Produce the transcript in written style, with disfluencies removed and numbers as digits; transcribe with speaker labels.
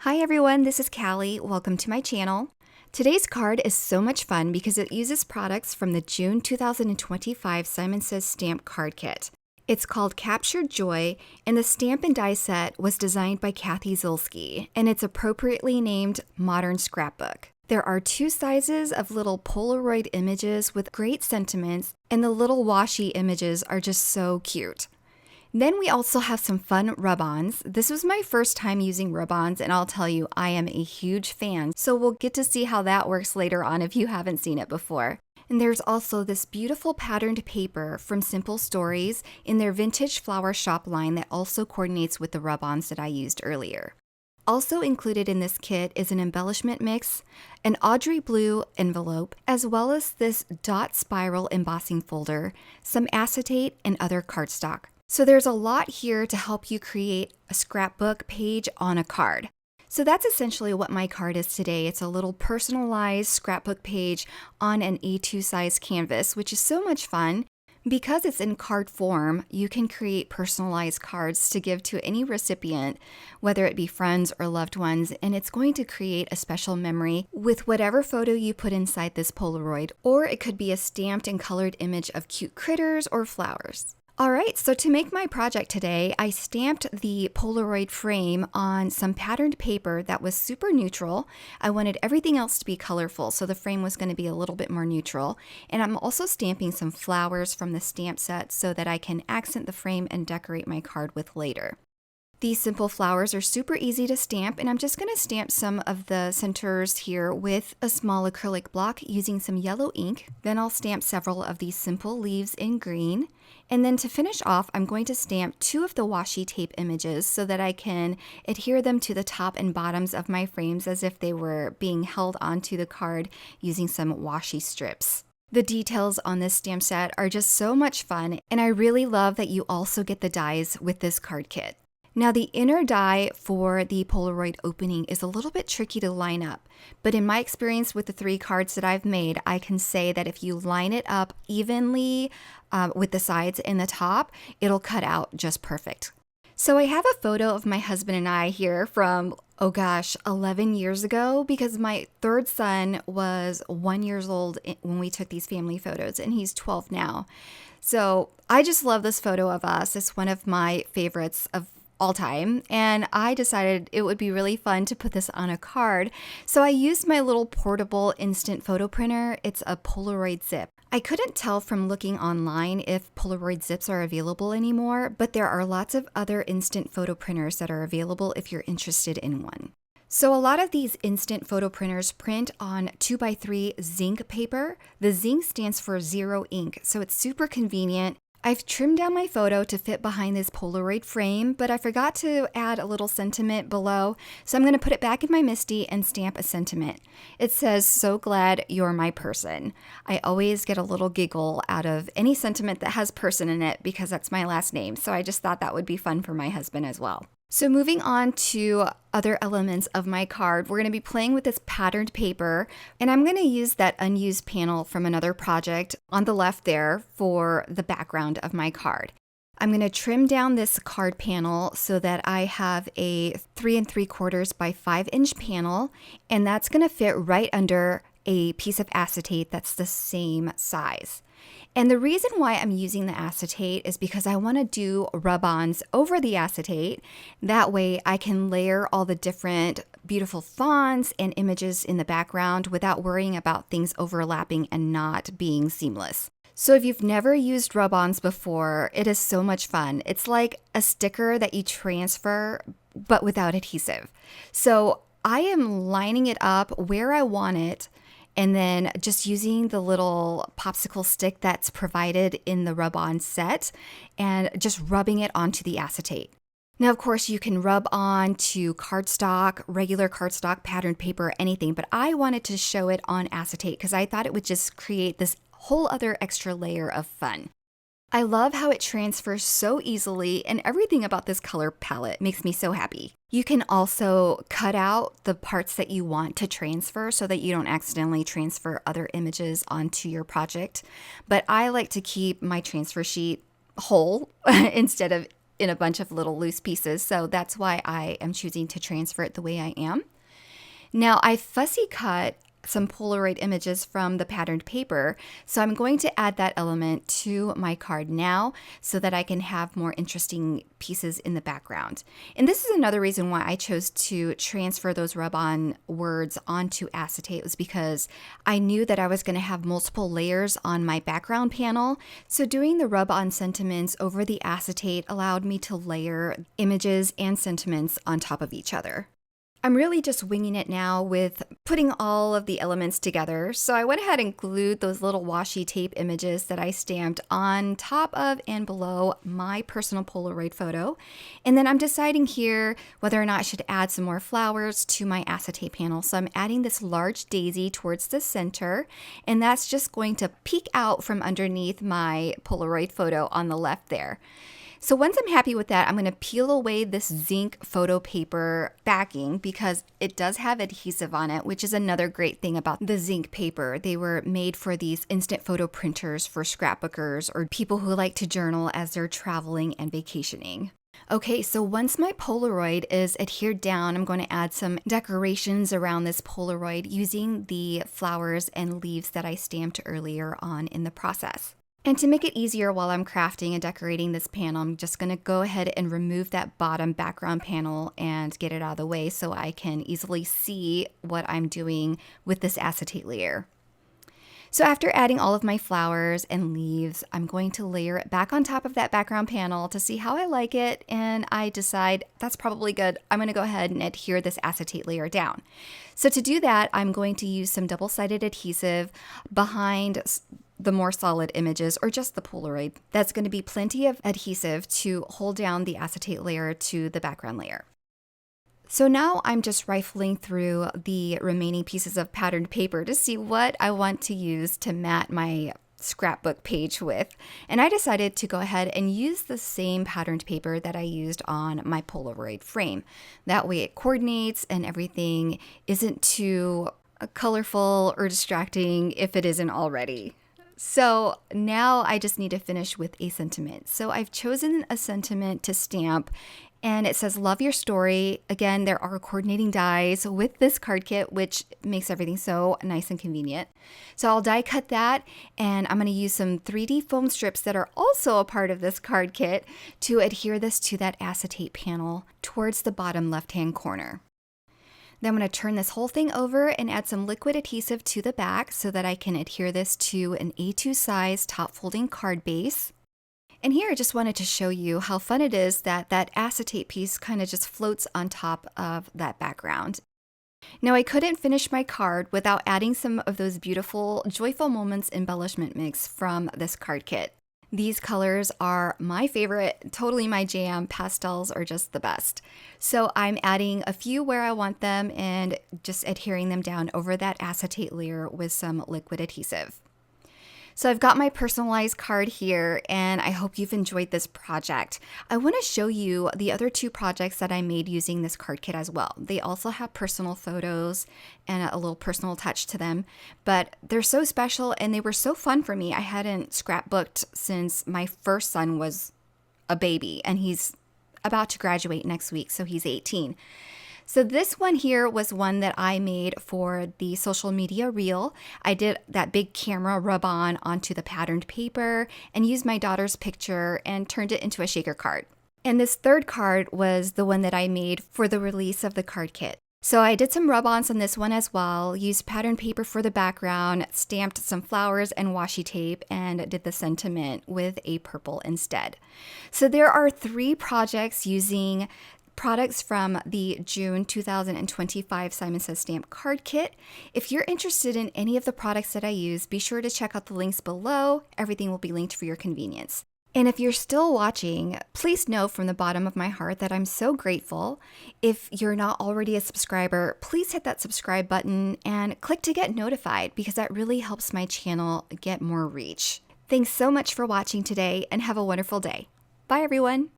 Speaker 1: Hi everyone, this is Callie. Welcome to my channel. Today's card is so much fun because it uses products from the June 2025 Simon Says Stamp Card Kit. It's called Captured Joy, and the stamp and die set was designed by Kathy Zilski, and it's appropriately named Modern Scrapbook. There are two sizes of little Polaroid images with great sentiments, and the little washi images are just so cute. Then we also have some fun rub-ons. This was my first time using rub-ons, and I'll tell you, I am a huge fan, so we'll get to see how that works later on if you haven't seen it before. And there's also this beautiful patterned paper from Simple Stories in their Vintage Flower Shop line that also coordinates with the rub-ons that I used earlier. Also included in this kit is an embellishment mix, an Audrey blue envelope, as well as this dot spiral embossing folder, some acetate, and other cardstock. So there's a lot here to help you create a scrapbook page on a card. So that's essentially what my card is today. It's a little personalized scrapbook page on an A2 size canvas, which is so much fun. Because it's in card form, you can create personalized cards to give to any recipient, whether it be friends or loved ones, and it's going to create a special memory with whatever photo you put inside this Polaroid, or it could be a stamped and colored image of cute critters or flowers. Alright, so to make my project today, I stamped the Polaroid frame on some patterned paper that was super neutral. I wanted everything else to be colorful, so the frame was going to be a little bit more neutral. And I'm also stamping some flowers from the stamp set so that I can accent the frame and decorate my card with later. These simple flowers are super easy to stamp, and I'm just going to stamp some of the centers here with a small acrylic block using some yellow ink. Then I'll stamp several of these simple leaves in green. And then to finish off, I'm going to stamp two of the washi tape images so that I can adhere them to the top and bottoms of my frames as if they were being held onto the card using some washi strips. The details on this stamp set are just so much fun, and I really love that you also get the dies with this card kit. Now, the inner die for the Polaroid opening is a little bit tricky to line up, but in my experience with the 3 cards that I've made, I can say that if you line it up evenly with the sides and the top, it'll cut out just perfect. So I have a photo of my husband and I here from, 11 years ago, because my third son was 1 year old when we took these family photos, and he's 12 now. So I just love this photo of us. It's one of my favorites of all time, and I decided it would be really fun to put this on a card. So I used my little portable instant photo printer. It's a Polaroid Zip. I couldn't tell from looking online if Polaroid Zips are available anymore, but there are lots of other instant photo printers that are available if you're interested in one. So a lot of these instant photo printers print on 2x3 zinc paper. The zinc stands for zero ink, so it's super convenient. I've trimmed down my photo to fit behind this Polaroid frame, but I forgot to add a little sentiment below, so I'm going to put it back in my MISTI and stamp a sentiment. It says, "So glad you're my person." I always get a little giggle out of any sentiment that has person in it because that's my last name, so I just thought that would be fun for my husband as well. So moving on to other elements of my card, we're going to be playing with this patterned paper, and I'm going to use that unused panel from another project on the left there for the background of my card. I'm going to trim down this card panel so that I have a 3 3/4 by 5-inch panel, and that's going to fit right under a piece of acetate that's the same size. And the reason why I'm using the acetate is because I want to do rub-ons over the acetate. That way I can layer all the different beautiful fonts and images in the background without worrying about things overlapping and not being seamless. So if you've never used rub-ons before, it is so much fun. It's like a sticker that you transfer, but without adhesive. So I am lining it up where I want it, and then just using the little popsicle stick that's provided in the rub-on set and just rubbing it onto the acetate. Now, of course, you can rub on to cardstock, regular cardstock, patterned paper, anything, but I wanted to show it on acetate because I thought it would just create this whole other extra layer of fun. I love how it transfers so easily, and everything about this color palette makes me so happy. You can also cut out the parts that you want to transfer so that you don't accidentally transfer other images onto your project. But I like to keep my transfer sheet whole instead of in a bunch of little loose pieces, so that's why I am choosing to transfer it the way I am. Now, I fussy cut some Polaroid images from the patterned paper, so I'm going to add that element to my card now so that I can have more interesting pieces in the background. And this is another reason why I chose to transfer those rub-on words onto acetate, was because I knew that I was going to have multiple layers on my background panel, so doing the rub-on sentiments over the acetate allowed me to layer images and sentiments on top of each other. I'm really just winging it now with putting all of the elements together. So I went ahead and glued those little washi tape images that I stamped on top of and below my personal Polaroid photo. And then I'm deciding here whether or not I should add some more flowers to my acetate panel. So I'm adding this large daisy towards the center, and that's just going to peek out from underneath my Polaroid photo on the left there. So once I'm happy with that, I'm going to peel away this zinc photo paper backing because it does have adhesive on it, which is another great thing about the zinc paper. They were made for these instant photo printers for scrapbookers or people who like to journal as they're traveling and vacationing. Okay, so once my Polaroid is adhered down, I'm going to add some decorations around this Polaroid using the flowers and leaves that I stamped earlier on in the process. And to make it easier while I'm crafting and decorating this panel, I'm just going to go ahead and remove that bottom background panel and get it out of the way so I can easily see what I'm doing with this acetate layer. So after adding all of my flowers and leaves, I'm going to layer it back on top of that background panel to see how I like it, and I decide that's probably good. I'm going to go ahead and adhere this acetate layer down. So to do that, I'm going to use some double-sided adhesive behind the more solid images or just the Polaroid. That's going to be plenty of adhesive to hold down the acetate layer to the background layer. So now I'm just rifling through the remaining pieces of patterned paper to see what I want to use to mat my scrapbook page with. And I decided to go ahead and use the same patterned paper that I used on my Polaroid frame. That way it coordinates and everything isn't too colorful or distracting if it isn't already. So now I just need to finish with a sentiment. So I've chosen a sentiment to stamp, and it says, "Love your story." Again, there are coordinating dies with this card kit, which makes everything so nice and convenient. So I'll die cut that, and I'm going to use some 3D foam strips that are also a part of this card kit to adhere this to that acetate panel towards the bottom left-hand corner. Then I'm going to turn this whole thing over and add some liquid adhesive to the back so that I can adhere this to an A2 size top folding card base. And here I just wanted to show you how fun it is that that acetate piece kind of just floats on top of that background. Now I couldn't finish my card without adding some of those beautiful Joyful Moments embellishment mix from this card kit. These colors are my favorite, totally my jam. Pastels are just the best. So I'm adding a few where I want them and just adhering them down over that acetate layer with some liquid adhesive. So I've got my personalized card here, and I hope you've enjoyed this project. I want to show you the other two projects that I made using this card kit as well. They also have personal photos and a little personal touch to them, but they're so special and they were so fun for me. I hadn't scrapbooked since my first son was a baby, and he's about to graduate next week, so he's 18. So this one here was one that I made for the social media reel. I did that big camera rub-on onto the patterned paper and used my daughter's picture and turned it into a shaker card. And this third card was the one that I made for the release of the card kit. So I did some rub-ons on this one as well, used patterned paper for the background, stamped some flowers and washi tape, and did the sentiment with a purple instead. So there are 3 projects using products from the June 2025 Simon Says Stamp card kit. If you're interested in any of the products that I use, be sure to check out the links below. Everything will be linked for your convenience. And if you're still watching, please know from the bottom of my heart that I'm so grateful. If you're not already a subscriber, please hit that subscribe button and click to get notified because that really helps my channel get more reach. Thanks so much for watching today and have a wonderful day. Bye everyone.